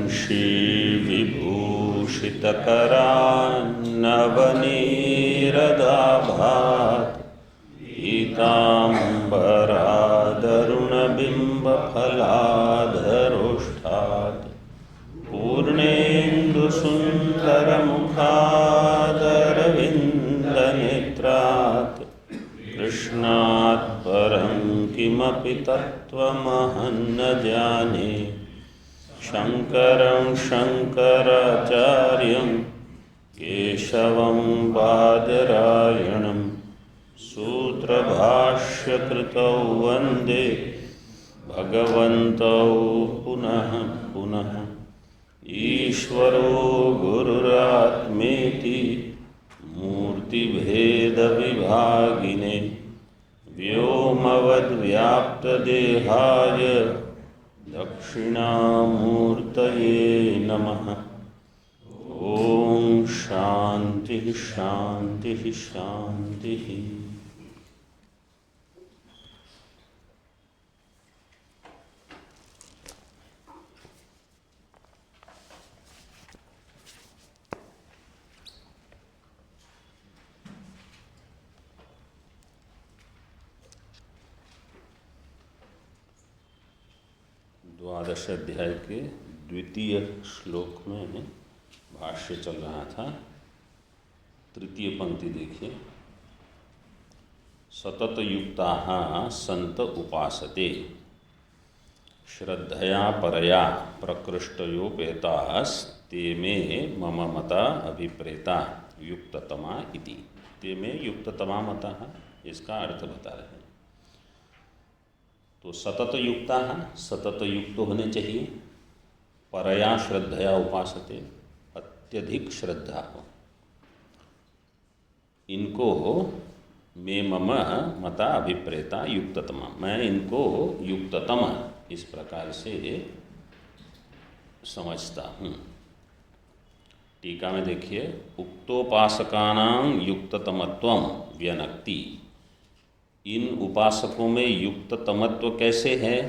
वंशीविभूषितकरान्नवनीरदाभात् पीताम्बरादरुणबिम्बफलाधरोष्ठात् पूर्णेन्दुसुन्दरमुखादरविन्दनेत्रात् कृष्णात् परं किमपि तत्त्वमहं न जाने। शङ्करं शङ्कराचार्यं केशवं बादरायणं सूत्रभाष्यकृतौ वन्दे भगवन्तौ पुनः पुनः। ईश्वरो गुरुरात्मेति मूर्तिभेदविभागिने व्योमवद्व्याप्तदेहाय दक्षिणामूर्तये नमः। ओम शांति शांति शांति। द्वादश अध्याय के द्वितीय श्लोक में भाष्य चल रहा था। तृतीय पंक्ति देखिए। सतत युक्ताः संत उपासते श्रद्धया परया प्रकृष्टयोपेतास्ते मे मम मता अभिप्रेता युक्ततमा इति। ते में युक्ततमा मता, इसका अर्थ बता रहे हैं। तो सतत युक्ता है, सतत युक्त होने चाहिए। परया श्रद्धया उपासते, अत्यधिक श्रद्धा हो। इनको मे मम मता अभिप्रेता युक्ततमा, मैं इनको युक्ततम इस प्रकार से समझता हूँ। टीका में देखिए, उक्तोपासकानां युक्ततमत्वं व्यनक्ति। इन उपासकों में युक्ततमत्व कैसे है?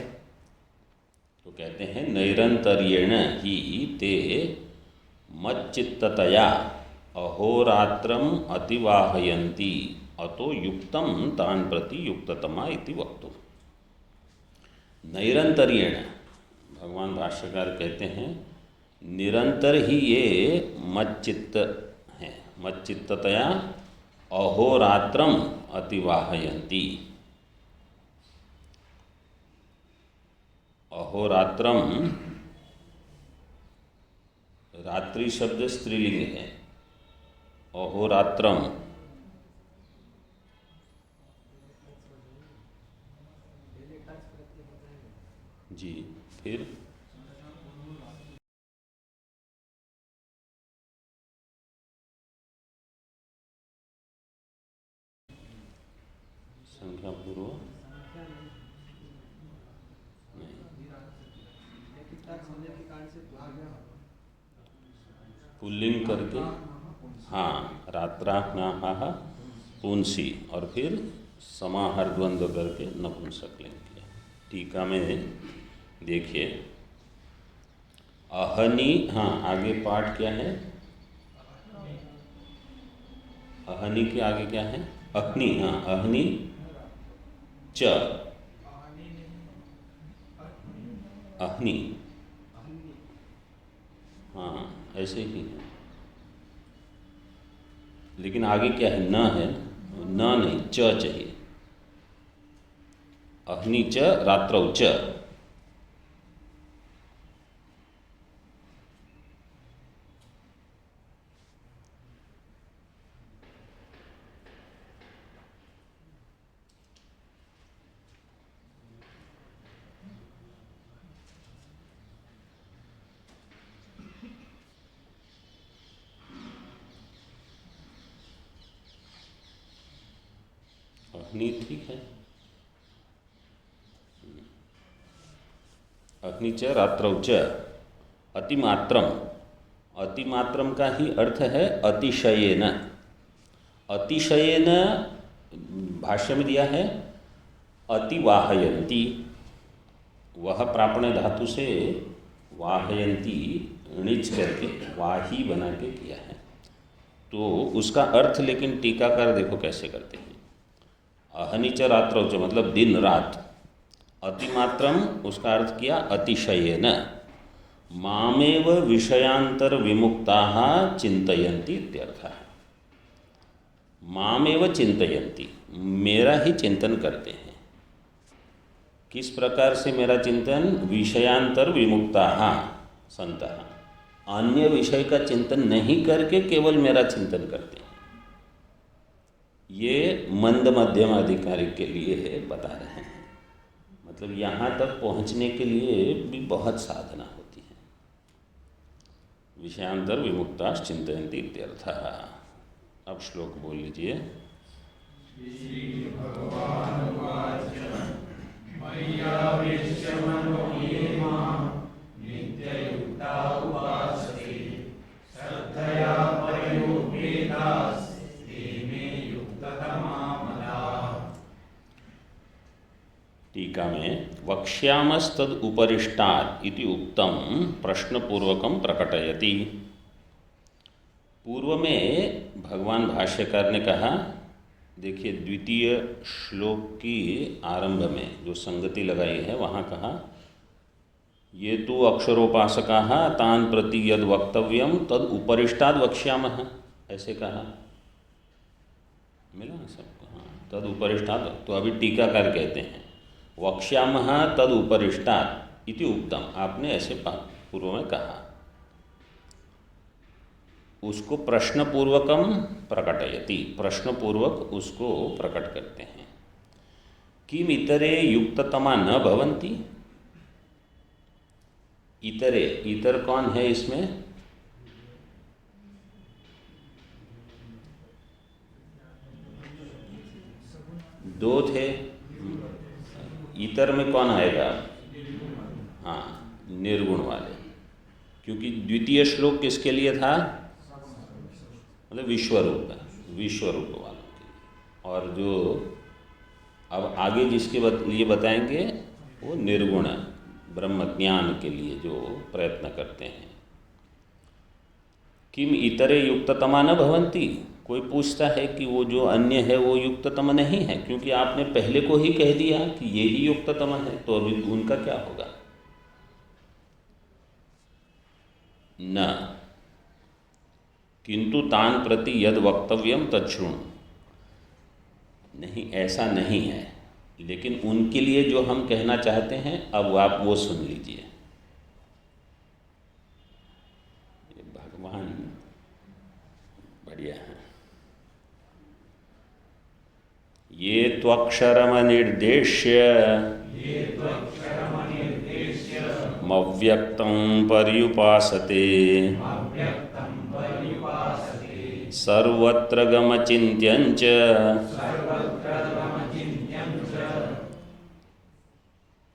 तो कहते हैं नैरंतर्येण ही ते मच्चित्ततया अहोरात्रम अतिवाहयन्ति अतो युक्तम तान् प्रति युक्ततमा इति वक्तुम्। नैरंतर्येण, भगवान भाष्यकार कहते हैं निरंतर ही ये मच्चित्त हैं। मच्चित्ततया अहोरात्रम अतिवाहयन्ति। अहोरात्रम, रात्रि शब्द स्त्रीलिंग है। अहोरात्रम जी। फिर संख्या पूर्व पुल्लिंग करके, हाँ, रात्राह्नाः पुंसी, और फिर समाहार द्वंद्व करके नपुंसकलिंग किया। टीका में देखिए, अहनि, हाँ, आगे पाठ क्या है? अहनि के आगे क्या है? अग्नि, हाँ, अहनि च, अग्नि, हाँ, ऐसे ही है। लेकिन आगे क्या है? न है, न नहीं, च चाहिए। अग्नि च रात्रौ च। अग्नि ठीक है। अग्नि च रात्रौ च अतिमात्रम। अतिमात्रम का ही अर्थ है अतिशयेन। अतिशयेन भाष्य में दिया है अतिवाहयन्ति। वह प्रापण धातु से वाहयंती णिच करके वाही बना के किया है। तो उसका अर्थ लेकिन टीकाकार देखो कैसे करते हैं। अहनिच रात्रौच मतलब दिन रात, अतिमात्रम उसका अर्थ किया अतिशयेन, मामेव विषयांतर विमुक्ताः चिंतयन्ति इत्यर्थः। मामेव चिंतयन्ति, मेरा ही चिंतन करते हैं। किस प्रकार से मेरा चिंतन? विषयांतर विमुक्ताः सन्तः, अन्य विषय का चिंतन नहीं करके केवल मेरा चिंतन करते हैं। ये मंद मध्यम अधिकारी के लिए है, बता रहे हैं। मतलब यहाँ तक पहुँचने के लिए भी बहुत साधना होती है। विषयांतर विमुक्ता चिंतयन्ति इत्यर्थः। अब श्लोक बोल लीजिए। टीका में वक्ष्यामस्तद उपरिष्टात् इति उक्तम प्रश्नपूर्वकम प्रकटयति। पूर्व में भगवान भाष्यकार ने कहा, देखिए द्वितीय श्लोक की आरंभ में जो संगति लगाई है वहाँ कहा, ये तो अक्षरोपासकाः तान प्रति यद वक्तव्यम तद उपरिष्टाद वक्ष्यामः, ऐसे कहा। मिला ना सबको? हाँ, तद उपरिष्टाद। तो अभी टीकाकार कहते हैं वक्ष्यामः तद उपरिष्टात् इति उक्तम, आपने ऐसे पूर्व में कहा। उसको प्रश्नपूर्वकम प्रकटयति, प्रश्नपूर्वक उसको प्रकट करते हैं। किम इतरे युक्ततमा न भवन्ति। इतरे, इतर कौन है इसमें? दो थे। इतर में कौन आएगा? हाँ, निर्गुण वाले। क्योंकि द्वितीय श्लोक किसके लिए था? मतलब विश्वरूप का, विश्वरूप वालों के लिए। और जो अब आगे जिसके लिए बताएंगे वो निर्गुण ब्रह्म ज्ञान के लिए जो प्रयत्न करते हैं। किम इतरे युक्ततमा न भवन्ति। कोई पूछता है कि वो जो अन्य है वो युक्ततम नहीं है, क्योंकि आपने पहले को ही कह दिया कि ये ही युक्ततम है, तो अभी उनका क्या होगा? न किंतु तान प्रति यद वक्तव्यम तच्छृणु। नहीं, ऐसा नहीं है, लेकिन उनके लिए जो हम कहना चाहते हैं अब आप वो सुन लीजिए। भगवान बढ़िया है। ये त्वक्षरमनिर्देश्य मव्यक्तं पर्युपासते सर्वत्र गमचिन्त्यं च।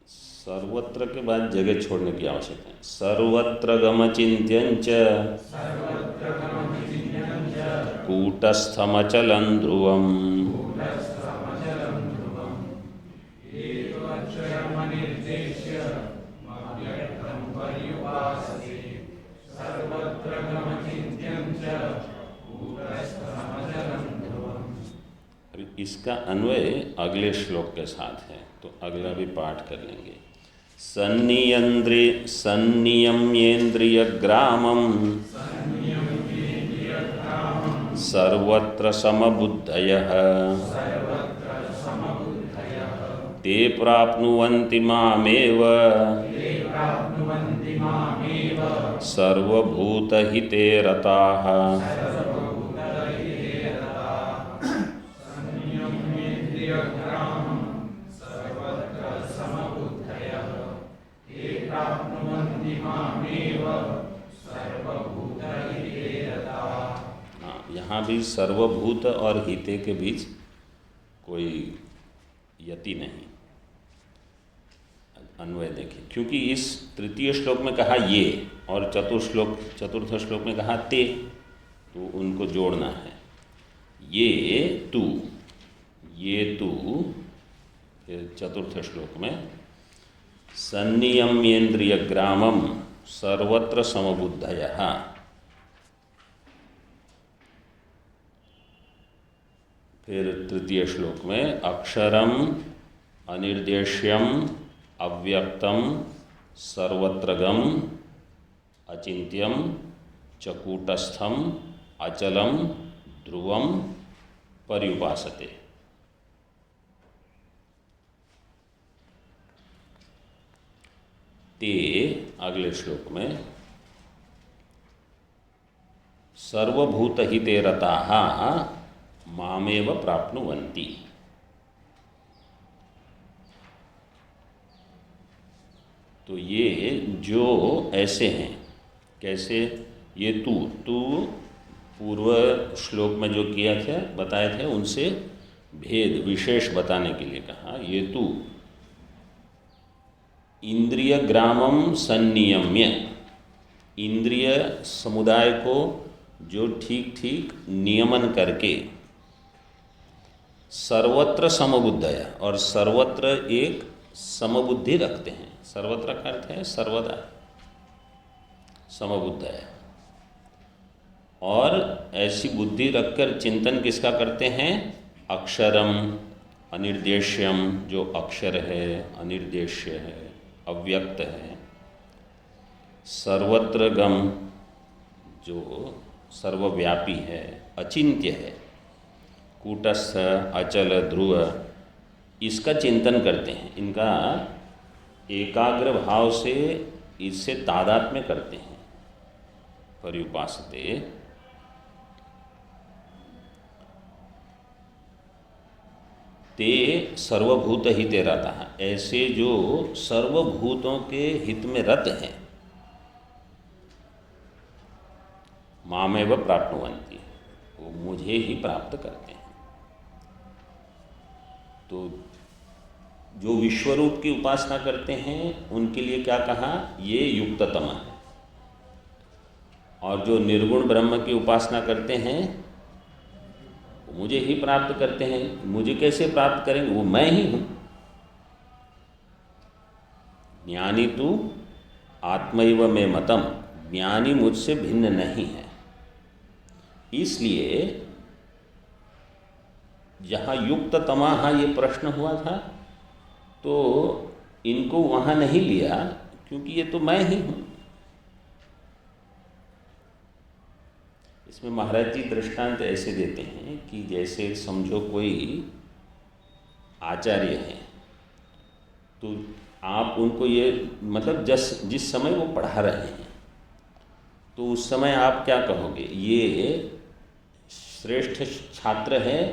सर्वत्र के बाद जगह छोड़ने की आवश्यकता है। सर्वत्र गमचिन्त्यं च कूटस्थमचलं ध्रुवम्। इसका अन्वय अगले श्लोक के साथ है, तो अगला भी पाठ कर लेंगे। सन्नियम्येन्द्रियग्रामं सर्वत्र समबुद्धयः ते प्राप्नुवन्ति मामेव सर्वभूतहिते रताः। यहाँ भी सर्वभूत और हिते के बीच कोई यति नहीं। अन्वय देखिए, क्योंकि इस तृतीय श्लोक में कहा ये और चतुर्थ श्लोक में कहा ते, तो उनको जोड़ना है। ये तू चतुर्थ श्लोक में सन्नियम्येन्द्रियग्रामम सर्वत्र समबुद्धयः। फिर तृतीय श्लोक में अक्षरम अनिर्देश्यम अव्यक्तम सर्वत्रगम अचिंत्यम चकूटस्थम अचलम ध्रुवम पर्युपासते। ते अगले श्लोक में सर्वभूतहिते रताः मामेव प्राप्नुवन्ति। तो ये जो ऐसे हैं, कैसे, ये तू पूर्व श्लोक में जो किया था बताए थे उनसे भेद विशेष बताने के लिए कहा। ये तू इंद्रिय ग्रामम संनियम्य, इंद्रिय समुदाय को जो ठीक ठीक नियमन करके सर्वत्र समबुद्धया, और सर्वत्र एक समबुद्धि रखते हैं। सर्वत्र का अर्थ है सर्वदा, समबुद्धया, और ऐसी बुद्धि रखकर चिंतन किसका करते हैं? अक्षरम अनिर्देश्यम, जो अक्षर है, अनिर्देश्य है, अव्यक्त है, सर्वत्र गम, जो सर्वव्यापी है, अचिंत्य है, कूटस्थ, अचल, ध्रुव, इसका चिंतन करते हैं। इनका एकाग्र भाव से इससे तादात्म्य करते हैं। पर्युपासते ते सर्वभूत हिते रतः, ऐसे जो सर्वभूतों के हित में रत हैं, मामेव प्राप्नुवन्ति, वो मुझे ही प्राप्त करते हैं। तो जो विश्वरूप की उपासना करते हैं उनके लिए क्या कहा? ये युक्ततम है। और जो निर्गुण ब्रह्म की उपासना करते हैं वो मुझे ही प्राप्त करते हैं। मुझे कैसे प्राप्त करेंगे? वो मैं ही हूँ। ज्ञानी तु आत्मैव में मतम, ज्ञानी मुझसे भिन्न नहीं है। इसलिए जहाँ युक्ततमः ये प्रश्न हुआ था तो इनको वहाँ नहीं लिया, क्योंकि ये तो मैं ही हूँ। इसमें महाराज जी दृष्टांत ऐसे देते हैं कि जैसे समझो कोई आचार्य है, तो आप उनको ये मतलब जिस समय वो पढ़ा रहे हैं तो उस समय आप क्या कहोगे? ये श्रेष्ठ छात्र है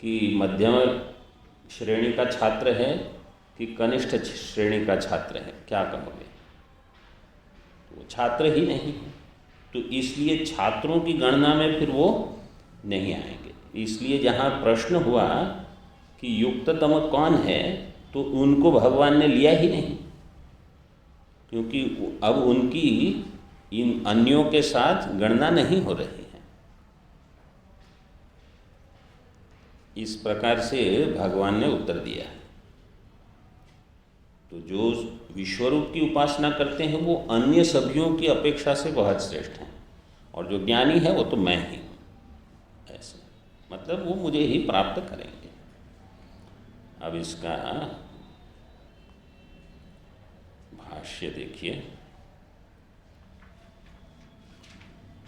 कि मध्यम श्रेणी का छात्र है कि कनिष्ठ श्रेणी का छात्र है? क्या कहोगे? वो छात्र ही नहीं है, तो इसलिए छात्रों की गणना में फिर वो नहीं आएंगे। इसलिए जहाँ प्रश्न हुआ कि युक्ततम कौन है, तो उनको भगवान ने लिया ही नहीं, क्योंकि अब उनकी इन अन्यों के साथ गणना नहीं हो रही है। इस प्रकार से भगवान ने उत्तर दिया है। तो जो विश्वरूप की उपासना करते हैं वो अन्य सभियों की अपेक्षा से बहुत श्रेष्ठ हैं, और जो ज्ञानी है वो तो मैं ही हूँ, ऐसे मतलब वो मुझे ही प्राप्त करेंगे। अब इसका भाष्य देखिए।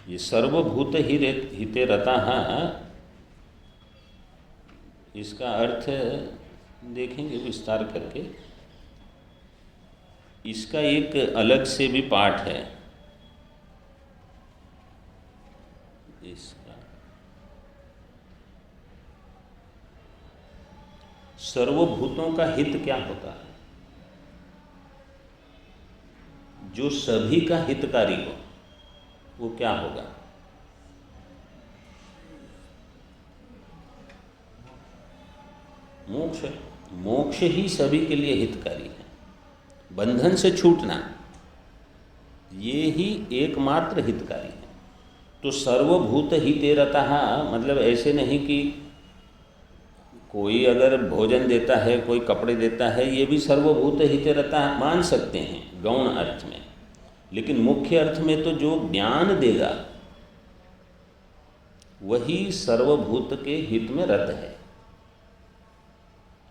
ये सर्वभूत हिते रताः, इसका अर्थ देखेंगे विस्तार करके। इसका एक अलग से भी पाठ है। इसका सर्वभूतों का हित क्या होता है? जो सभी का हितकारी हो वो क्या होगा? मोक्ष। मोक्ष ही सभी के लिए हितकारी है। बंधन से छूटना ये ही एकमात्र हितकारी है। तो सर्वभूत हिते रतः मतलब ऐसे नहीं कि कोई अगर भोजन देता है, कोई कपड़े देता है, ये भी सर्वभूत हिते रतः मान सकते हैं गौण अर्थ में, लेकिन मुख्य अर्थ में तो जो ज्ञान देगा वही सर्वभूत के हित में रत है।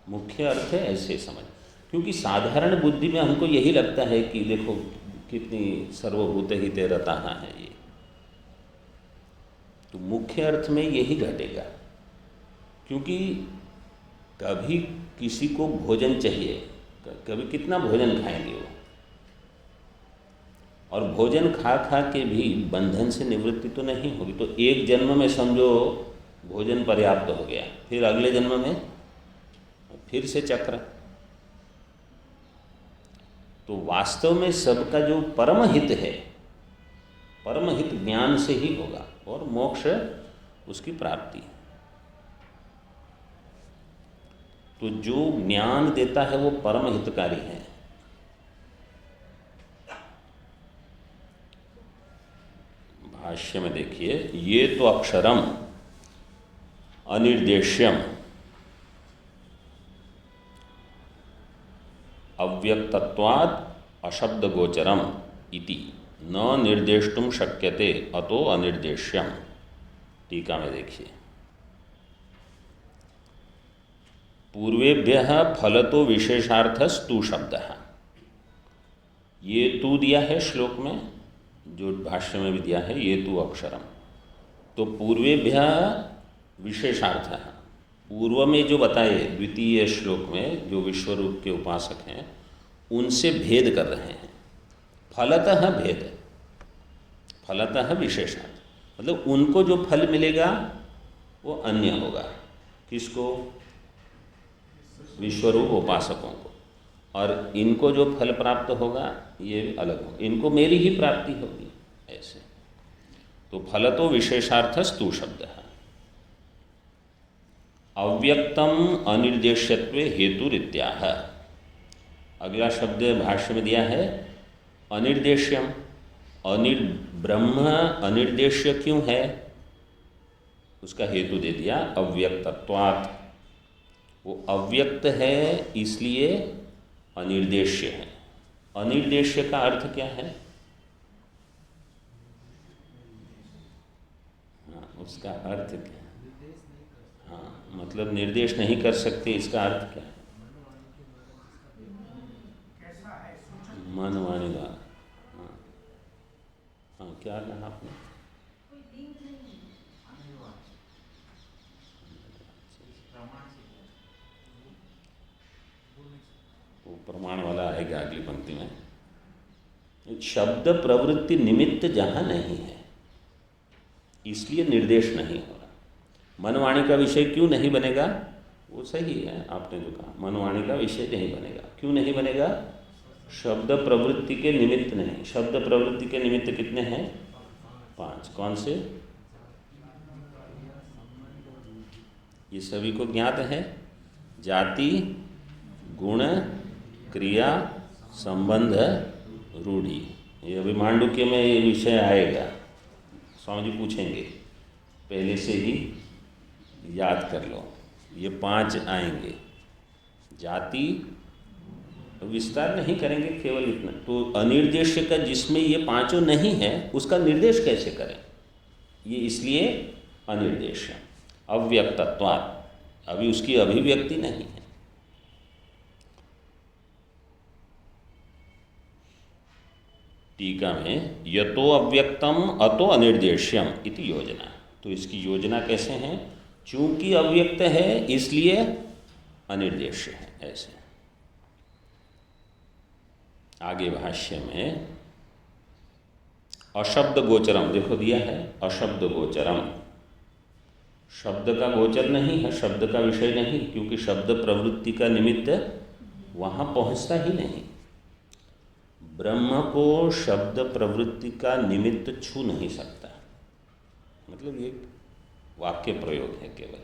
मुख्य अर्थ है ऐसे समझ, क्योंकि साधारण बुद्धि में हमको यही लगता है कि देखो कितनी सर्वभूत हिते रता है ये, तो मुख्य अर्थ में यही घटेगा। क्योंकि कभी किसी को भोजन चाहिए, कभी कितना भोजन खाएंगे वो, और भोजन खा खा के भी बंधन से निवृत्ति तो नहीं होगी। तो एक जन्म में समझो भोजन पर्याप्त हो गया, फिर अगले जन्म में फिर से चक्र। तो वास्तव में सबका जो परम हित है, परम हित ज्ञान से ही होगा और मोक्ष उसकी प्राप्ति है। तो जो ज्ञान देता है वो परम हितकारी है। भाष्य में देखिए, ये तो अक्षरम अनिर्देश्यम अव्यक्तत्वाद अशब्द गोचरम इति न निर्देष्टुम शक्यते अतो अनिर्देश्यम। टीका में देखिए, पूर्वेभ्यः फलतो विशेषार्थस्तु शब्दः, ये तू दिया है श्लोक में, जो भाष्य में भी दिया है ये तू अक्षरम। तो पूर्वेभ्यः विशेषार्थ, पूर्व में जो बताए द्वितीय श्लोक में जो विश्वरूप के उपासक हैं उनसे भेद कर रहे हैं। फलतः भेद, फलतः विशेषार्थ, मतलब उनको जो फल मिलेगा वो अन्य होगा। किसको? विश्वरूप उपासकों को। और इनको जो फल प्राप्त होगा ये अलग होगा, इनको मेरी ही प्राप्ति होगी ऐसे। तो फलतो विशेषार्थस्तु शब्द है। अव्यक्तम अनिर्देश्यत्वे हेतुरित्याह। अगला शब्द भाष्य में दिया है अनिर्देश्यम। ब्रह्म अनिर्देश्य क्यों है, उसका हेतु दे दिया अव्यक्तत्वात्। वो अव्यक्त है इसलिए अनिर्देश्य है। अनिर्देश्य का अर्थ क्या है? हाँ, उसका अर्थ क्या है? हाँ, मतलब निर्देश नहीं कर सकते, इसका अर्थ क्या है? मन वाणी का। हाँ हाँ, क्या कहा आपने? वो प्रमाण वाला आएगा अगली पंक्ति में। शब्द प्रवृत्ति निमित्त जहाँ नहीं है इसलिए निर्देश नहीं हो रहा। मनवाणी का विषय क्यों नहीं बनेगा? वो सही है आपने जो कहा, मनवाणी का विषय नहीं बनेगा। क्यों नहीं बनेगा? शब्द प्रवृत्ति के निमित्त नहीं। शब्द प्रवृत्ति के निमित्त कितने हैं? 5। कौन से? ये सभी को ज्ञात है। जाति, गुण, क्रिया, संबंध, रूढ़ी। ये अभी मांडुक्य में ये विषय आएगा, स्वामी जी पूछेंगे, पहले से ही याद कर लो। ये 5 आएंगे। जाति विस्तार नहीं करेंगे, केवल इतना। तो अनिर्देश्य का जिसमें ये 5 नहीं है उसका निर्देश कैसे करें? ये इसलिए अनिर्देश्य। अव्यक्तत्वात्, अभी उसकी अभिव्यक्ति नहीं है। टीका में यतो अव्यक्तम अतो अनिर्देश्यम इति योजना। तो इसकी योजना कैसे है? चूंकि अव्यक्त है इसलिए अनिर्देश्य है, ऐसे। आगे भाष्य में अशब्द गोचरम देखो दिया है, अशब्द गोचरम। शब्द का गोचर नहीं है, शब्द का विषय नहीं, क्योंकि शब्द प्रवृत्ति का निमित्त वहाँ पहुँचता ही नहीं। ब्रह्म को शब्द प्रवृत्ति का निमित्त छू नहीं सकता, मतलब ये वाक्य प्रयोग है केवल।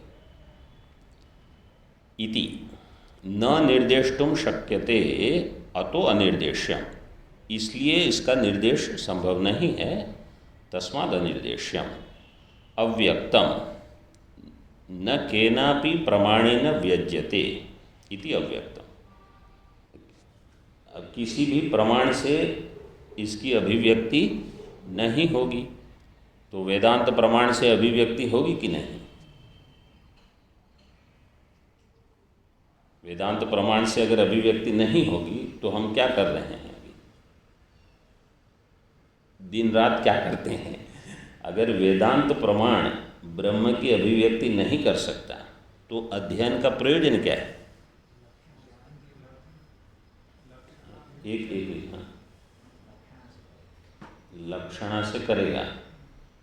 इति न निर्देष्टुम शक्यते अतो अनिर्देश्यम, इसलिए इसका निर्देश संभव नहीं है। तस्माद् अनिर्देश्यम। अव्यक्तम न केनापि प्रमाणेन व्यज्यते इति अव्यक्तम। अब किसी भी प्रमाण से इसकी अभिव्यक्ति नहीं होगी। तो वेदांत प्रमाण से अभिव्यक्ति होगी कि नहीं? वेदांत प्रमाण से अगर अभिव्यक्ति नहीं होगी तो हम क्या कर रहे हैं अभी? दिन रात क्या करते हैं? अगर वेदांत प्रमाण ब्रह्म की अभिव्यक्ति नहीं कर सकता तो अध्ययन का प्रयोजन क्या है? एक हाँ, लक्षणा से करेगा,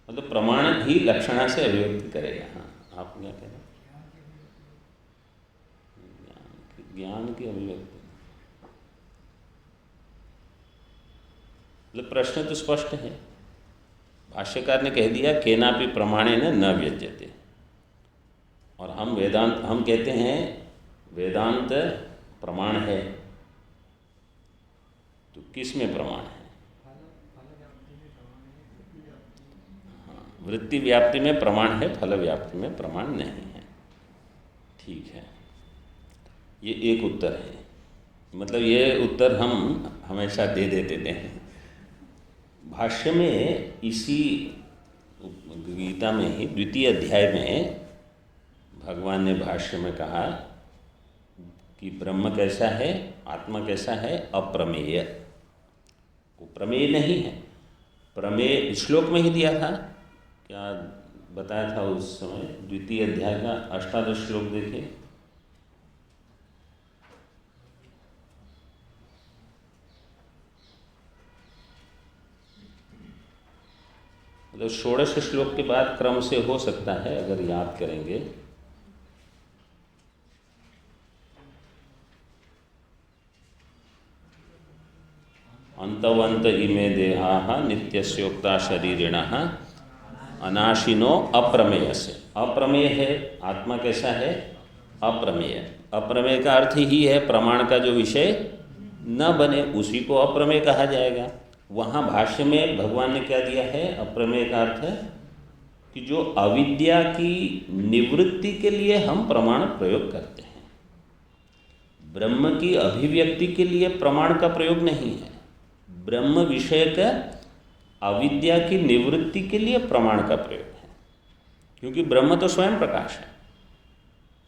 मतलब प्रमाण ही लक्षणा से अभिव्यक्ति करेगा। हाँ, आप क्या कह रहे हैं? ज्ञान की अभिव्यक्ति, मतलब प्रश्न तो स्पष्ट है। भाष्यकार ने कह दिया केनापि प्रमाणेन न व्यज्यते, और हम कहते हैं वेदांत प्रमाण है। तो किस में प्रमाण है? हाँ, वृत्ति व्याप्ति में प्रमाण है, फल व्याप्ति में प्रमाण नहीं है। ठीक है, ये एक उत्तर है। मतलब ये उत्तर हम हमेशा दे देते हैं। भाष्य में इसी गीता में ही द्वितीय अध्याय में भगवान ने भाष्य में कहा कि ब्रह्म कैसा है, आत्मा कैसा है? अप्रमेय। वो प्रमेय नहीं है। प्रमेय श्लोक में ही दिया था, क्या बताया था उस समय? द्वितीय अध्याय का 18 श्लोक देखिए। मतलब 16 श्लोक के बाद क्रम से हो सकता है, अगर याद करेंगे। अंतवंत इमे देहा नित्यस्योक्ता शरीरिणः अनाशिनो अप्रमेय से। अप्रमेय है, आत्मा कैसा है? अप्रमेय। अप्रमेय का अर्थ ही है प्रमाण का जो विषय न बने, उसी को अप्रमेय कहा जाएगा। वहाँ भाष्य में भगवान ने क्या दिया है? अप्रमेय का अर्थ है कि जो अविद्या की निवृत्ति के लिए हम प्रमाण प्रयोग करते हैं। ब्रह्म की अभिव्यक्ति के लिए प्रमाण का प्रयोग नहीं है। ब्रह्म विषय का अविद्या की निवृत्ति के लिए प्रमाण का प्रयोग है, क्योंकि ब्रह्म तो स्वयं प्रकाश है।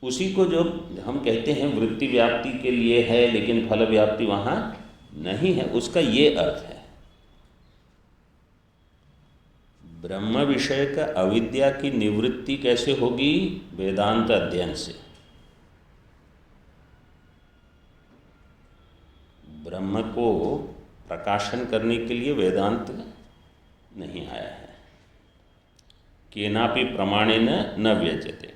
उसी को जो हम कहते हैं वृत्ति व्याप्ति के लिए है लेकिन फल व्याप्ति वहाँ नहीं है, उसका ये अर्थ है। ब्रह्म विषय का अविद्या की निवृत्ति कैसे होगी? वेदांत अध्ययन से। ब्रह्म को प्रकाशन करने के लिए वेदांत नहीं आया है। केनापि प्रमाणेन न व्यज्यते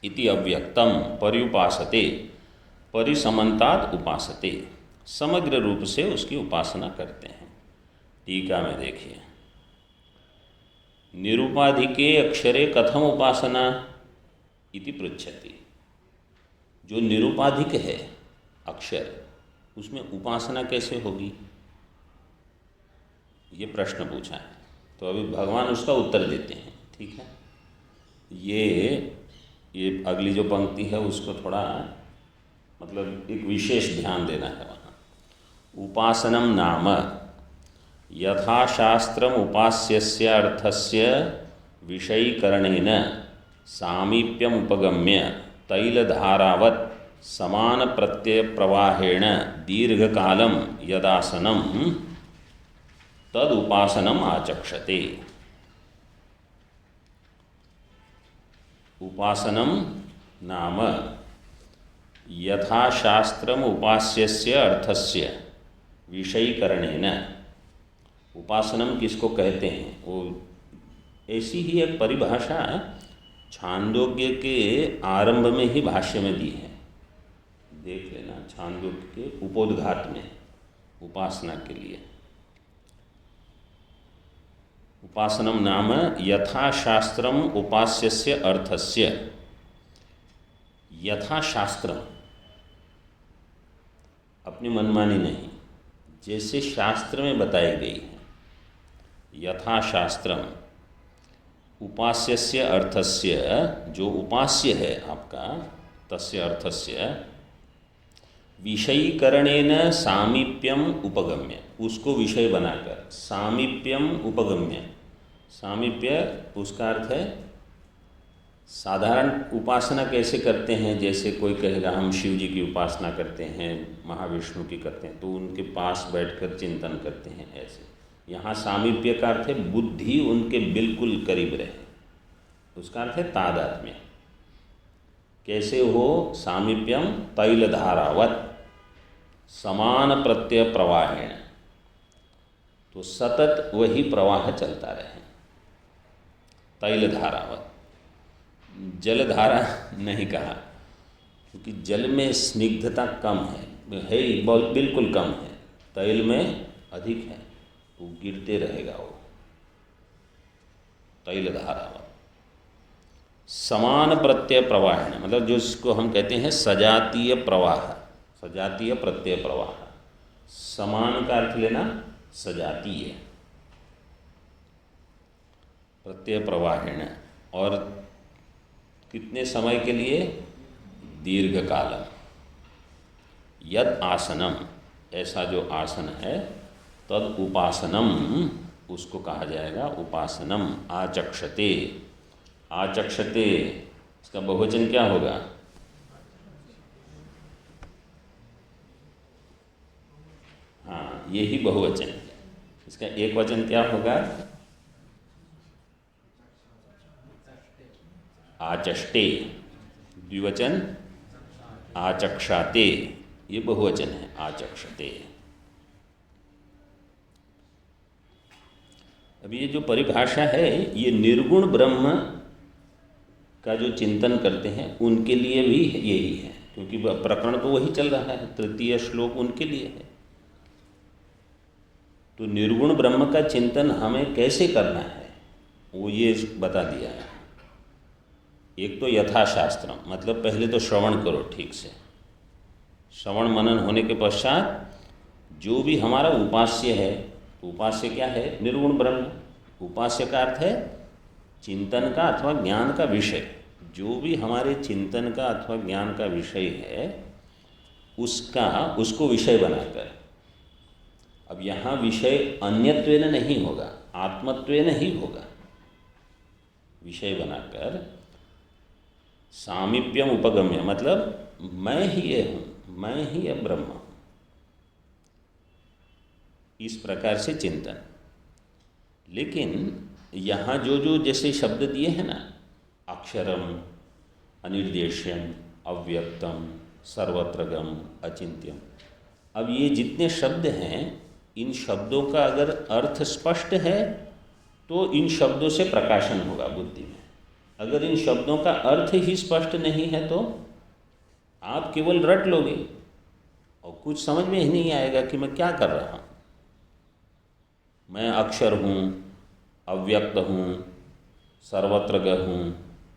इति अव्यक्तम पर्युपासते परिसमन्तात् उपासते। समग्र रूप से उसकी उपासना करते हैं। टीका में देखिए, निरुपाधिके अक्षरे कथम उपासना इति पृच्छति। जो निरुपाधिक है अक्षर, उसमें उपासना कैसे होगी? ये प्रश्न पूछा है। तो अभी भगवान उसका उत्तर देते हैं। ठीक है, ये अगली जो पंक्ति है उसको थोड़ा मतलब एक विशेष ध्यान देना है वहाँ। उपासनम नाम यथाशास्त्रम उपास्यस्य अर्थस्य विषयीकरणेन सामीप्यम उपगम्य तैलधारावत् समान प्रत्यय प्रवाहेण दीर्घकालम यदासनम तद उपासनम आचक्षते। उपासनम नाम यथाशास्त्रम उपास्यस्य अर्थस्य विषयीकरणेन। उपासनम किसको कहते हैं? वो ऐसी ही एक परिभाषा छांदोग्य के आरंभ में ही भाष्य में दी है। देख लेना, छांदोग्य के उपोद्घात में उपासना के लिए। उपासनम नाम यथाशास्त्रम उपास्यस्य अर्थस्य। यथाशास्त्रम, अपनी मनमानी नहीं, जैसे शास्त्र में बताई गई है। यथाशास्त्रम उपास्यस्य अर्थस्य, जो उपास्य है आपका, तस्य अर्थस्य विषयीकरणेन सामीप्यम उपगम्य, उसको विषय बनाकर सामीप्यम उपगम्य। सामीप्य उसका अर्थ है साधारण उपासना कैसे करते हैं, जैसे कोई कहेगा हम शिव जी की उपासना करते हैं, महाविष्णु की करते हैं, तो उनके पास बैठकर चिंतन करते हैं, ऐसे यहाँ सामीप्य का अर्थ है बुद्धि उनके बिल्कुल करीब रहे, उसका अर्थ है तादात्म्य। कैसे हो? सामीप्यम तैलधारावत समान प्रत्यय प्रवाहेण, तो सतत वही प्रवाह चलता रहे। तैलधारावत, जलधारा नहीं कहा क्योंकि जल में स्निग्धता कम है ही, बहुत बिल्कुल कम है, तैल में अधिक है, वो गिरते रहेगा वो। तैलधारावत समान प्रत्यय प्रवाह, मतलब जो इसको हम कहते हैं सजातीय प्रवाह, सजातीय प्रत्यय प्रवाह। समान का अर्थ लेना सजातीय प्रत्यय प्रवाहेण, और कितने समय के लिए? दीर्घ कालम। यद आसनम, ऐसा जो आसन है, तद उपासनम, उसको कहा जाएगा उपासनम। आचक्षते, आचक्षते इसका बहुवचन क्या होगा? हाँ, यही बहुवचन है। इसका एक वचन क्या होगा? आचष्टे। द्विवचन आचक्षाते, ये बहुवचन है आचक्षते। अब ये जो परिभाषा है, ये निर्गुण ब्रह्म का जो चिंतन करते हैं उनके लिए भी यही है, क्योंकि प्रकरण तो वही चल रहा है, तृतीय श्लोक उनके लिए है। तो निर्गुण ब्रह्म का चिंतन हमें कैसे करना है, वो ये बता दिया है। एक तो यथाशास्त्रम, मतलब पहले तो श्रवण करो ठीक से। श्रवण मनन होने के पश्चात जो भी हमारा उपास्य है, उपास्य क्या है? निर्गुण ब्रह्म। उपास्य का अर्थ है चिंतन का अथवा ज्ञान का विषय। जो भी हमारे चिंतन का अथवा ज्ञान का विषय है, उसको विषय बनाकर, अब यहाँ विषय अन्यत्वेन नहीं होगा, आत्मत्वेन ही होगा। विषय बनाकर सामीप्यम उपगम्य, मतलब मैं ही ये हूँ, मैं ही ये ब्रह्म हूँ, इस प्रकार से चिंतन। लेकिन यहाँ जो जो जैसे शब्द दिए हैं ना, अक्षरम, अनिर्देश्यम, अव्यक्तम, सर्वत्रगम, अचिंत्यम, अब ये जितने शब्द हैं, इन शब्दों का अगर अर्थ स्पष्ट है तो इन शब्दों से प्रकाशन होगा बुद्धि में। अगर इन शब्दों का अर्थ ही स्पष्ट नहीं है तो आप केवल रट लोगे और कुछ समझ में ही नहीं आएगा कि मैं क्या कर रहा हूँ। मैं अक्षर हूँ, अव्यक्त हूँ, सर्वत्रग हूँ,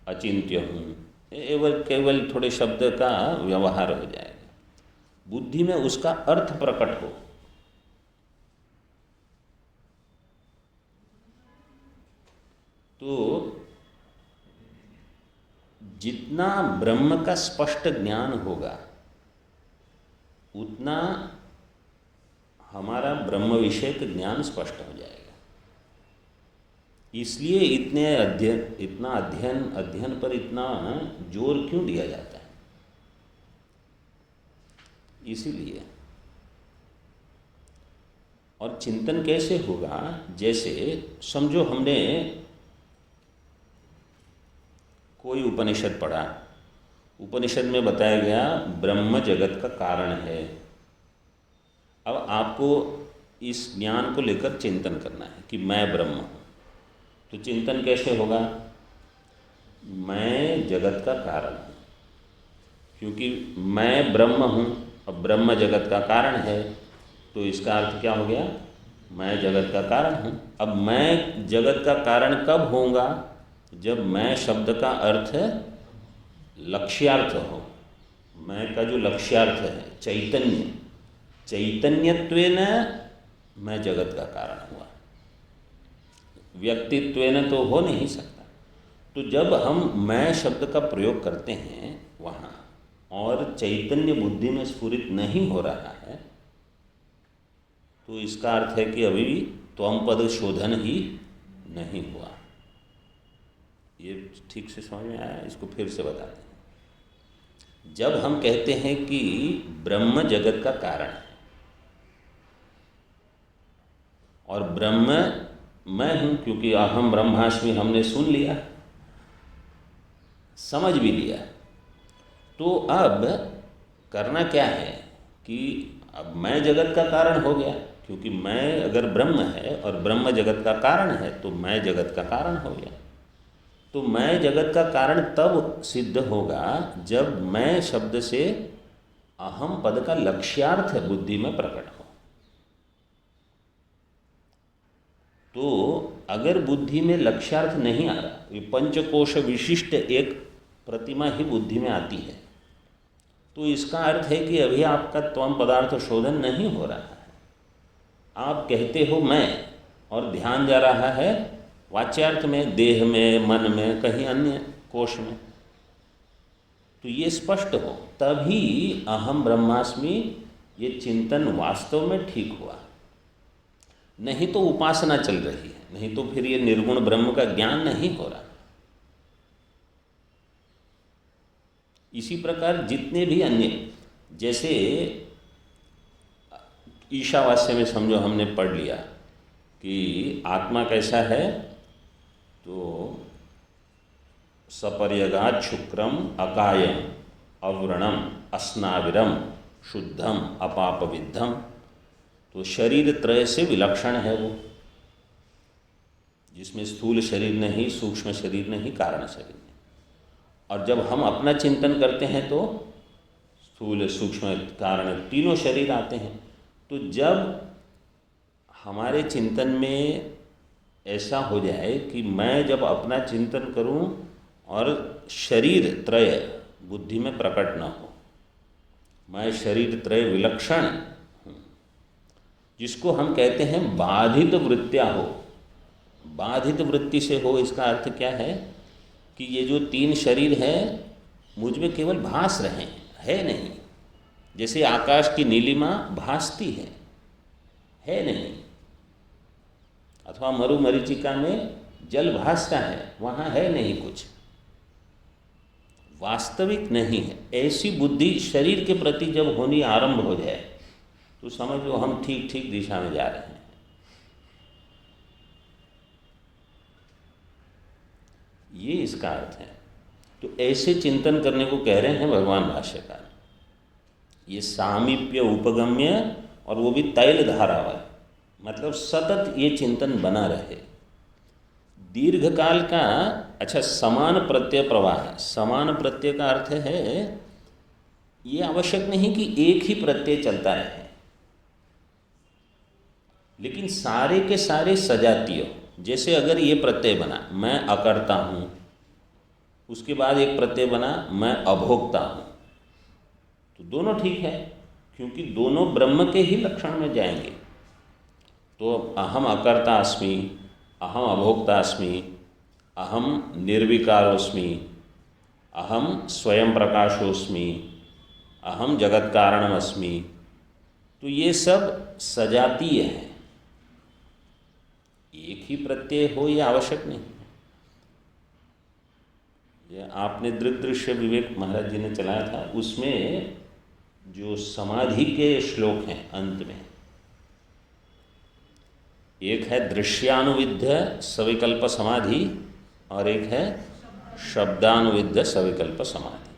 अचिंत्य हूँ, केवल थोड़े शब्द का व्यवहार हो जाएगा। बुद्धि में उसका अर्थ प्रकट हो, तो जितना ब्रह्म का स्पष्ट ज्ञान होगा उतना हमारा ब्रह्म विषयक ज्ञान स्पष्ट हो जाएगा। इसलिए इतना अध्ययन पर इतना जोर क्यों दिया जाता है? इसीलिए। और चिंतन कैसे होगा? जैसे समझो हमने कोई उपनिषद पढ़ा, उपनिषद में बताया गया ब्रह्म जगत का कारण है। अब आपको इस ज्ञान को लेकर चिंतन करना है कि मैं ब्रह्म हूँ, तो चिंतन कैसे होगा? मैं जगत का कारण हूँ, क्योंकि मैं ब्रह्म हूँ, अब ब्रह्म जगत का कारण है, तो इसका अर्थ क्या हो गया? मैं जगत का कारण हूँ। अब मैं जगत का कारण कब होऊंगा? जब मैं शब्द का अर्थ लक्ष्यार्थ हो। मैं का जो लक्ष्यार्थ है चैतन्य, चैतन्यत्वेन मैं जगत का कारण हुआ, व्यक्तित्वेन तो हो नहीं सकता। तो जब हम मैं शब्द का प्रयोग करते हैं वहाँ, और चैतन्य बुद्धि में स्फुरित नहीं हो रहा है, तो इसका अर्थ है कि अभी भी त्वम पद शोधन ही नहीं हुआ। ये ठीक से समझ में आया? इसको फिर से बताते हैं। जब हम कहते हैं कि ब्रह्म जगत का कारण है और ब्रह्म मैं हूँ, क्योंकि अहम ब्रह्मास्मि हमने सुन लिया, समझ भी लिया, तो अब करना क्या है कि अब मैं जगत का कारण हो गया, क्योंकि मैं अगर ब्रह्म है और ब्रह्म जगत का कारण है तो मैं जगत का कारण हो गया। तो मैं जगत का कारण तब सिद्ध होगा जब मैं शब्द से अहम पद का लक्ष्यार्थ बुद्धि में प्रकट हो। तो अगर बुद्धि में लक्ष्यार्थ नहीं आ रहा, ये पंचकोश विशिष्ट एक प्रतिमा ही बुद्धि में आती है, तो इसका अर्थ है कि अभी आपका त्वम पदार्थ शोधन नहीं हो रहा है। आप कहते हो मैं, और ध्यान जा रहा है वाच्यार्थ में, देह में, मन में, कहीं अन्य कोश में। तो ये स्पष्ट हो तभी अहम ब्रह्मास्मि ये चिंतन वास्तव में ठीक हुआ। नहीं तो उपासना चल रही है, नहीं तो फिर ये निर्गुण ब्रह्म का ज्ञान नहीं हो रहा। इसी प्रकार जितने भी अन्य, जैसे ईशावास्य में समझो हमने पढ़ लिया कि आत्मा कैसा है, तो सपर्यगात शुक्रम अकायम अव्रणम अस्नाविरम शुद्धम अपापविद्धम, तो शरीर त्रय से विलक्षण है वो, जिसमें स्थूल शरीर नहीं, सूक्ष्म शरीर नहीं, कारण शरीर नहीं। और जब हम अपना चिंतन करते हैं तो स्थूल सूक्ष्म कारण तीनों शरीर आते हैं। तो जब हमारे चिंतन में ऐसा हो जाए कि मैं जब अपना चिंतन करूं और शरीर त्रय बुद्धि में प्रकट न हो, मैं शरीर त्रय विलक्षण हूँ, जिसको हम कहते हैं बाधित वृत्तियाँ हो। बाधित वृत्ति से हो, इसका अर्थ क्या है कि ये जो तीन शरीर है मुझ में केवल भास रहे हैं, है नहीं। जैसे आकाश की नीलिमा भासती है नहीं, अथवा मरुमरीचिका में जल भासता है, वहाँ है नहीं कुछ, वास्तविक नहीं है। ऐसी बुद्धि शरीर के प्रति जब होनी आरंभ हो जाए तो समझ लो हम ठीक ठीक दिशा में जा रहे हैं। ये इसका अर्थ है। तो ऐसे चिंतन करने को कह रहे हैं भगवान भाष्यकार। ये सामीप्य उपगम्य, और वो भी तैल धारावार, मतलब सतत ये चिंतन बना रहे दीर्घ काल का। अच्छा, समान प्रत्यय प्रवाह है। समान प्रत्यय का अर्थ है ये आवश्यक नहीं कि एक ही प्रत्यय चलता रहे, लेकिन सारे के सारे सजातीय। जैसे अगर ये प्रत्यय बना मैं अकर्ता हूँ, उसके बाद एक प्रत्यय बना मैं अभोक्ता हूँ, तो दोनों ठीक है, क्योंकि दोनों ब्रह्म के ही लक्षण में जाएंगे। तो अहम अकर्ता अस्मि, अहम अभोक्ता अस्मि, अहम निर्विकारोस्मि, अहम स्वयं प्रकाशोस्मि, अहम जगत कारणम अस्मि, तो ये सब सजातीय हैं। एक ही प्रत्यय हो ये आवश्यक नहीं है। ये आपने दृग्दृश्य विवेक महाराज जी ने चलाया था, उसमें जो समाधि के श्लोक हैं अंत में, एक है दृश्यानुविद्ध सविकल्प समाधि और एक है शब्दानुविद्ध सविकल्प समाधि।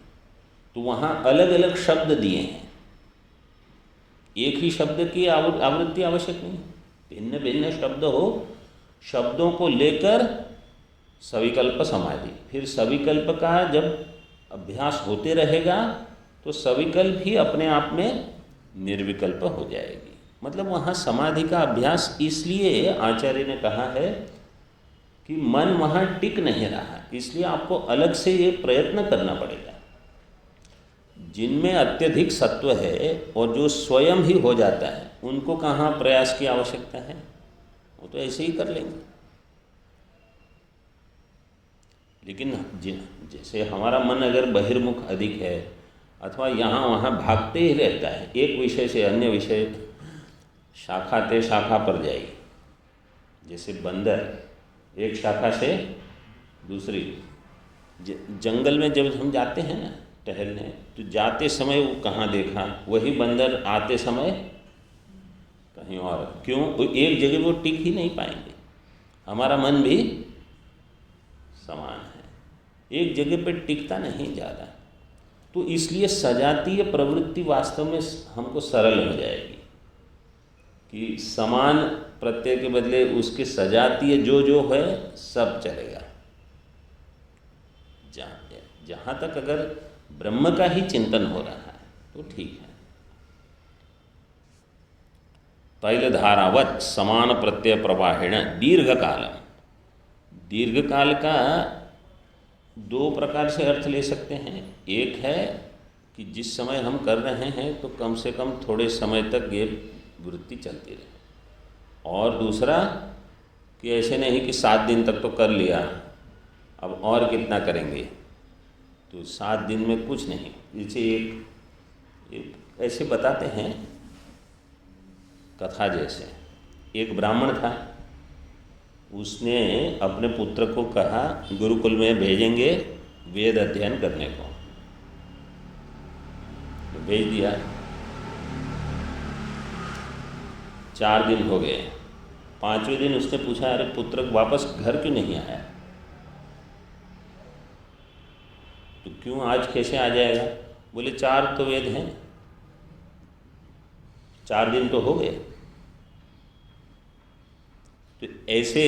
तो वहाँ अलग अलग शब्द दिए हैं, एक ही शब्द की आवृत्ति आवश्यक नहीं, भिन्न भिन्न शब्द हो, शब्दों को लेकर सविकल्प समाधि। फिर सविकल्प का जब अभ्यास होते रहेगा तो सविकल्प ही अपने आप में निर्विकल्प हो जाएगी। मतलब वहाँ समाधि का अभ्यास इसलिए आचार्य ने कहा है कि मन वहाँ टिक नहीं रहा, इसलिए आपको अलग से ये प्रयत्न करना पड़ेगा। जिनमें अत्यधिक सत्व है और जो स्वयं ही हो जाता है, उनको कहाँ प्रयास की आवश्यकता है, वो तो ऐसे ही कर लेंगे। लेकिन जैसे हमारा मन अगर बहिर्मुख अधिक है, अथवा यहाँ वहाँ भागते ही रहता है, एक विषय से अन्य विषय, शाखा ते शाखा पर जाएगी। जैसे बंदर एक शाखा से दूसरी, जंगल में जब हम जाते हैं ना टहलने, तो जाते समय वो कहाँ देखा, वही बंदर आते समय कहीं और। क्यों? वो एक जगह वो टिक ही नहीं पाएंगे। हमारा मन भी समान है, एक जगह पे टिकता नहीं ज़्यादा। तो इसलिए सजातीय प्रवृत्ति वास्तव में हमको सरल हो जाएगी कि समान प्रत्यय के बदले उसके सजातीय जो जो है सब चलेगा। जहाँ तक अगर ब्रह्म का ही चिंतन हो रहा है तो ठीक है। तैलधारावत समान प्रत्यय प्रवाहेण दीर्घ कालम। दीर्घ काल का दो प्रकार से अर्थ ले सकते हैं। एक है कि जिस समय हम कर रहे हैं तो कम से कम थोड़े समय तक ये वृत्ति चलती रहे, और दूसरा कि ऐसे नहीं कि 7 दिन तक तो कर लिया, अब और कितना करेंगे, तो 7 दिन में कुछ नहीं। जैसे एक ऐसे बताते हैं कथा, जैसे एक ब्राह्मण था, उसने अपने पुत्र को कहा गुरुकुल में भेजेंगे वेद अध्ययन करने को, तो भेज दिया। 4 दिन हो गए, 5वें दिन उसने पूछा, अरे पुत्र वापस घर क्यों नहीं आया? तो क्यों आज कैसे आ जाएगा? बोले 4 तो वेद हैं, 4 दिन तो हो गए। तो ऐसे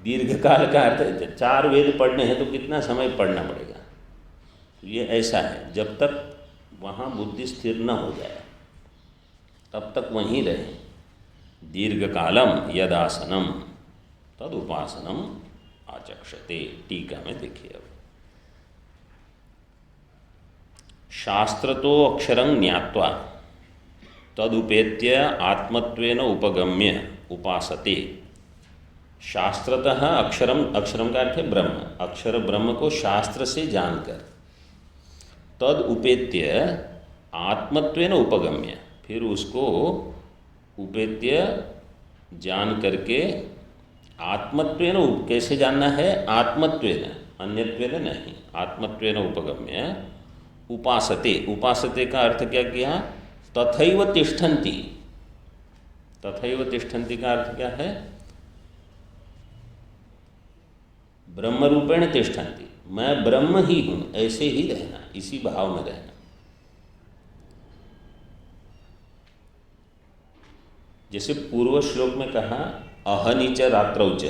दीर्घकाल का अर्थ है 4 वेद पढ़ने हैं तो कितना समय पढ़ना पड़ेगा। तो ये ऐसा है, जब तक वहाँ बुद्धि स्थिर न हो जाए तब तक वहीं रहे। दीर्घकालम यदासनम तदुपासनम आचक्षते। टीका में देखिए, अब शास्त्रतो अक्षरं ज्ञात्वा तदुपेत्य आत्मत्वेन उपगम्य उपासते। शास्त्रतः अक्षरम, अक्षरम का अर्थ है ब्रह्म, अक्षर ब्रह्म को शास्त्र से जानकर, तद उपेत्य आत्मत्वेन उपगम्य, फिर उसको उपेत्य जान करके, आत्मत्वेन, कैसे जानना है? आत्मत्वेन, अन्यत्वेन नहीं, आत्मत्वेन उपगम्य उपासते। उपासते का अर्थ क्या किया? तथैव तिष्ठन्ति। तथैव तिष्ठन्ति का अर्थ क्या है? ब्रह्म रूपेण तिष्ठन्ति, मैं ब्रह्म ही हूँ, ऐसे ही रहना, इसी भाव में रहना। जैसे पूर्व श्लोक में कहा अहनिच रात्रौच,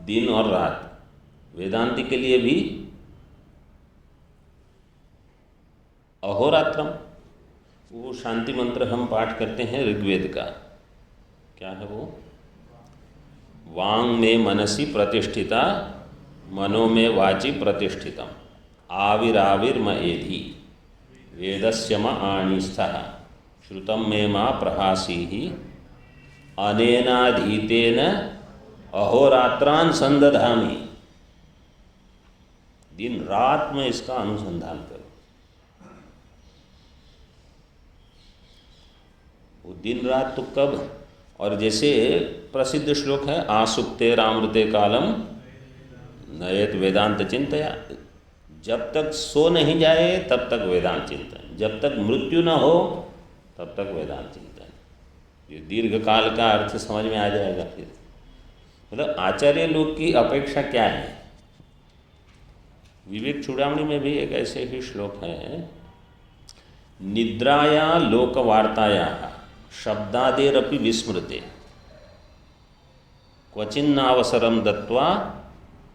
दिन और रात, वेदांति के लिए भी अहोरात्रम। वो शांति मंत्र हम पाठ करते हैं ऋग्वेद का, क्या है वो? वांग में मनसी प्रतिष्ठिता, मनो में वाचि प्रतिष्ठितम, आविराविर्म एधि वेदस्य म आणिस्थः श्रुतम में माँ प्रहासी अनेनाधीतेन अहोरात्रान संदधामि। दिन रात में इसका अनुसंधान करो। वो दिन रात तो कब? और जैसे प्रसिद्ध श्लोक है आसुप्ते रामृते कालम नयेत वेदांत चिंतया, जब तक सो नहीं जाए तब तक वेदांत चिंतन, जब तक मृत्यु न हो तब तक वेदांत चिंतन। ये दीर्घ काल का अर्थ समझ में आ जाएगा फिर। मतलब आचार्य लोग की अपेक्षा क्या है? विवेक चूड़ामणि में भी एक ऐसे ही श्लोक है, निद्राया लोकवार्ताया शब्दादेरपि विस्मृते क्वचिन्नावसरम दत्वा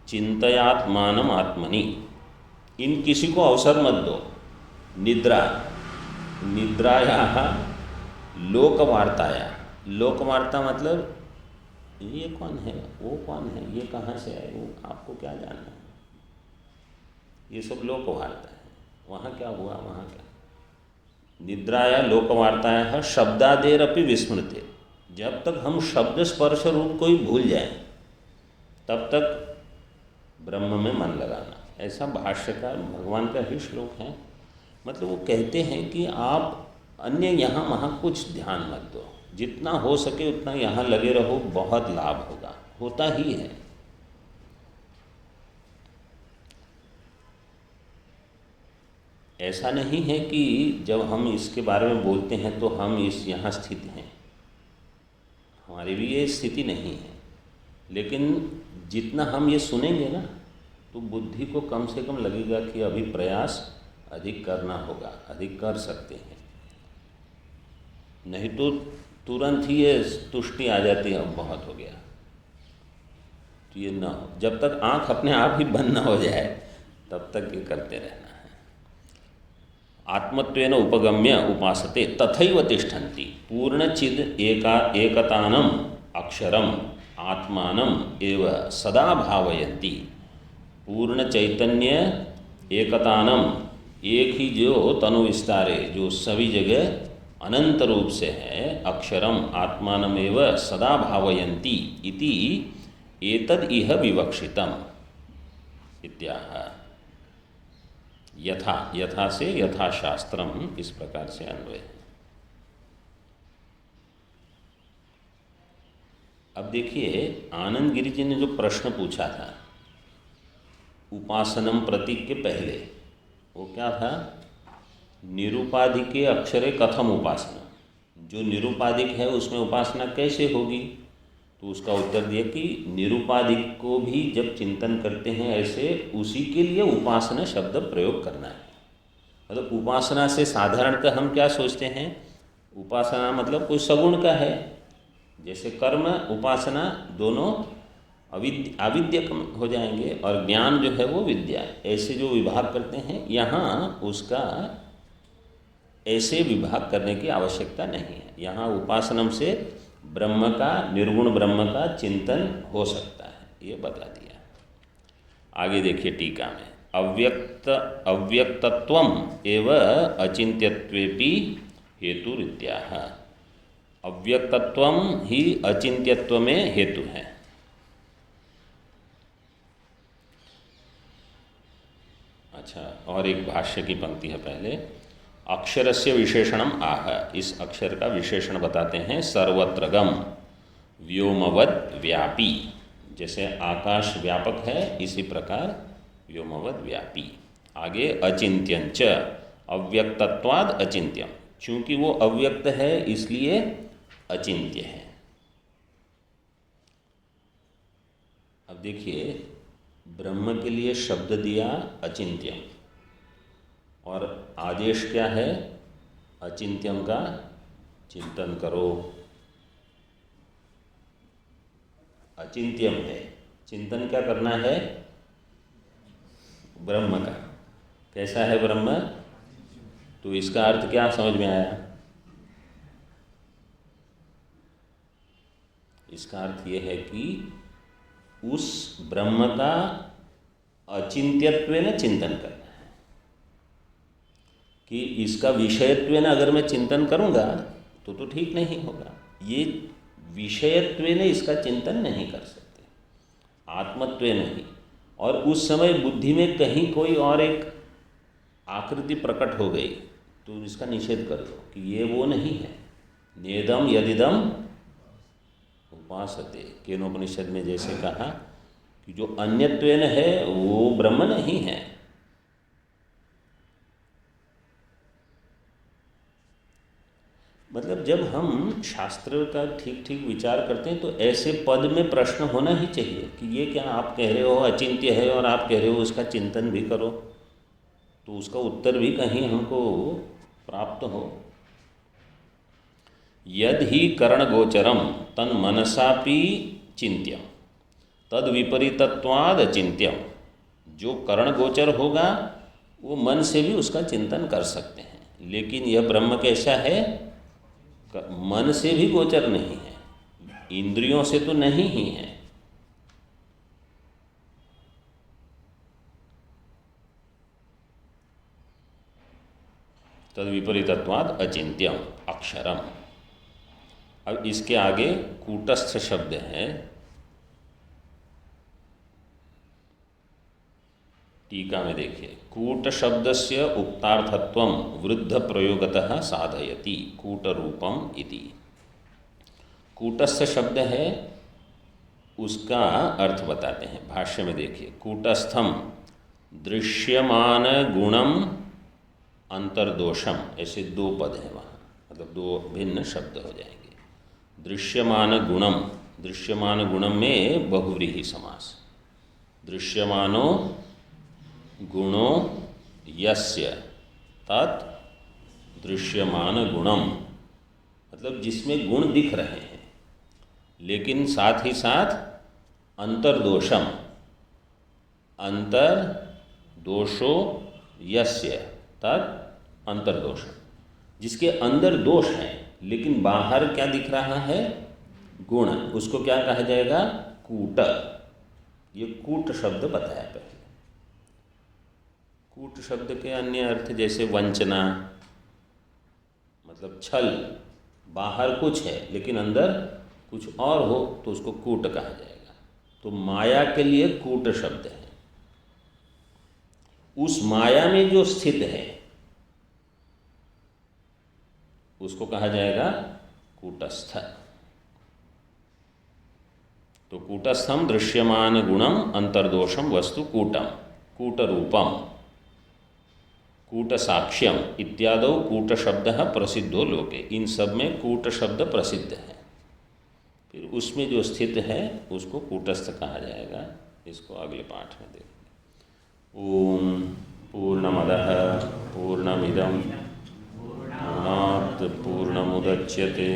चिंतयात्मानम आत्मनि। इन किसी को अवसर मत दो। निद्रा, निद्राया लोकवार्ताया, लोकवार्ता मतलब ये कौन है, वो कौन है, ये कहाँ से आए, वो आपको क्या जानना है, ये सब लोकवार्ता है। वहाँ क्या हुआ, वहाँ क्या। निद्राया लोकवार्ताया शब्दादेरपि विस्मृते, जब तक हम शब्द स्पर्श रूप को ही भूल जाएं तब तक ब्रह्म में मन लगाना। ऐसा भाष्य का भगवान का ही श्लोक है। मतलब वो कहते हैं कि आप अन्य यहाँ वहाँ कुछ ध्यान मत दो, जितना हो सके उतना यहाँ लगे रहो, बहुत लाभ होगा, होता ही है। ऐसा नहीं है कि जब हम इसके बारे में बोलते हैं तो हम इस यहाँ स्थित हैं, हमारी भी ये स्थिति नहीं है, लेकिन जितना हम ये सुनेंगे ना तो बुद्धि को कम से कम लगेगा कि अभी प्रयास अधिक करना होगा, अधिक कर सकते हैं। नहीं तो तुरंत ही ये तुष्टि आ जाती है, अब बहुत हो गया। तो ये ना हो, जब तक आँख अपने आप ही बंद ना हो जाए तब तक ये करते रहना है। आत्मत्वेन उपगम्य उपासते तथैव तिष्ठन्ति पूर्णचिद एकतानम अक्षरम आत्मानम एव सदा भावयन्ति। पूर्ण चैतन्य एकतानम, एक ही जो तनु विस्तार है, जो सभी जगह अनंत रूप से है, अक्षरम आत्मानमेव सदा भावयन्ति इति एतद् इह विवक्षितम् इत्याह। यथा, यथा से यथाशास्त्रम, इस प्रकार से अन्वय है। अब देखिए, आनंद गिरि जी ने जो प्रश्न पूछा था उपासनम प्रतीक के पहले, वो क्या था? निरुपाधिके अक्षरे कथम उपासना, जो निरुपाधिक है उसमें उपासना कैसे होगी? तो उसका उत्तर दिया कि निरुपाधिक को भी जब चिंतन करते हैं ऐसे, उसी के लिए उपासना शब्द प्रयोग करना है। मतलब उपासना से साधारणतः हम क्या सोचते हैं, उपासना मतलब कोई सगुण का है, जैसे कर्म उपासना दोनों अविद्यक हो जाएंगे और ज्ञान जो है वो विद्या, ऐसे जो विभाग करते हैं, यहाँ उसका ऐसे विभाग करने की आवश्यकता नहीं है। यहाँ उपासनम से ब्रह्म का, निर्गुण ब्रह्म का चिंतन हो सकता है, ये बता दिया। आगे देखिए टीका में, अव्यक्तत्वम एव अचिंत्यत्वेपि हेतुरित्याह। अव्यक्तत्वम ही अचिंत्यत्व में हेतु है। अच्छा, और एक भाष्य की पंक्ति है पहले, अक्षरस्य विशेषणम आह, इस अक्षर का विशेषण बताते हैं, सर्वत्रगम व्योमवद व्यापी, जैसे आकाश व्यापक है इसी प्रकार व्योमवद व्यापी। आगे अचिंत्यंच, अव्यक्तत्वाद अचिंत्यम, चूँकि वो अव्यक्त है इसलिए अचिंत्य है। अब देखिए, ब्रह्म के लिए शब्द दिया अचिंत्यम, और आदेश क्या है? अचिंत्यम का चिंतन करो। अचिंत्यम है, चिंतन क्या करना है? ब्रह्म का। कैसा है ब्रह्म? तो इसका अर्थ क्या समझ में आया? इसका अर्थ ये है कि उस ब्रह्म का अचिंत्यत्वेन चिंतन करना है, कि इसका विषयत्वेन अगर मैं चिंतन करूँगा तो ठीक नहीं होगा। ये विषयत्वेन इसका चिंतन नहीं कर सकते, आत्मत्वेन ही। और उस समय बुद्धि में कहीं कोई और एक आकृति प्रकट हो गई तो इसका निषेध कर दो कि ये वो नहीं है। नेदम यदिदम उपासते, केनोपनिषद में जैसे कहा कि जो अन्यत्वेन है वो ब्रह्म नहीं है। मतलब जब हम शास्त्र का ठीक ठीक विचार करते हैं तो ऐसे पद में प्रश्न होना ही चाहिए कि ये क्या आप कह रहे हो अचिंत्य है और आप कह रहे हो उसका चिंतन भी करो, तो उसका उत्तर भी कहीं हमको प्राप्त हो। यद ही करणगोचरम तन मनसापि चिंत्यम तद विपरीतत्वाद अचिंत्यम, जो करणगोचर होगा वो मन से भी उसका चिंतन कर सकते हैं, लेकिन यह ब्रह्म कैसा है? मन से भी गोचर नहीं है, इंद्रियों से तो नहीं ही है। तद विपरीतत्वाद अचिंत्यम अक्षरम। अब इसके आगे कूटस्थ शब्द है, टीका में देखिए, कूट शब्दस्य उक्तार्थत्वं वृद्ध प्रयोगतः साधयति कूट रूपम इति। कूटस्थ शब्द है, उसका अर्थ बताते हैं भाष्य में देखिए। कूटस्थम दृश्यमान गुणम अंतर्दोषम, ऐसे दो पद हैं वहाँ, मतलब दो भिन्न शब्द हो जाएंगे। दृश्यमान गुणम, दृश्यमान गुणम में बहुव्रीहि समास। दृश्यमानो गुणो यस्य तत् दृश्यमान गुणम, मतलब जिसमें गुण दिख रहे हैं, लेकिन साथ ही साथ अंतर्दोषम, अंतर दोषो यस्य तत् अंतर्दोषम, जिसके अंदर दोष हैं लेकिन बाहर क्या दिख रहा है, गुण, उसको क्या कहा जाएगा, कूट। ये कूट शब्द बताया पहले। कूट शब्द के अन्य अर्थ जैसे वंचना, मतलब छल, बाहर कुछ है लेकिन अंदर कुछ और हो तो उसको कूट कहा जाएगा। तो माया के लिए कूट शब्द है। उस माया में जो स्थित है उसको कहा जाएगा कूटस्थ। तो कूटस्थम दृश्यमान गुणम अंतर्दोषम वस्तु कूटम, कूट रूपम, कूट साक्ष्यम इत्यादो कूट शब्द प्रसिद्धो लोके। इन सब में कूट शब्द प्रसिद्ध है। फिर उसमें जो स्थित है उसको कूटस्थ कहा जाएगा। इसको अगले पाठ में देखेंगे। ओम पूर्णमदः पूर्णमिदं पूर्णात् पूर्णमुदच्यते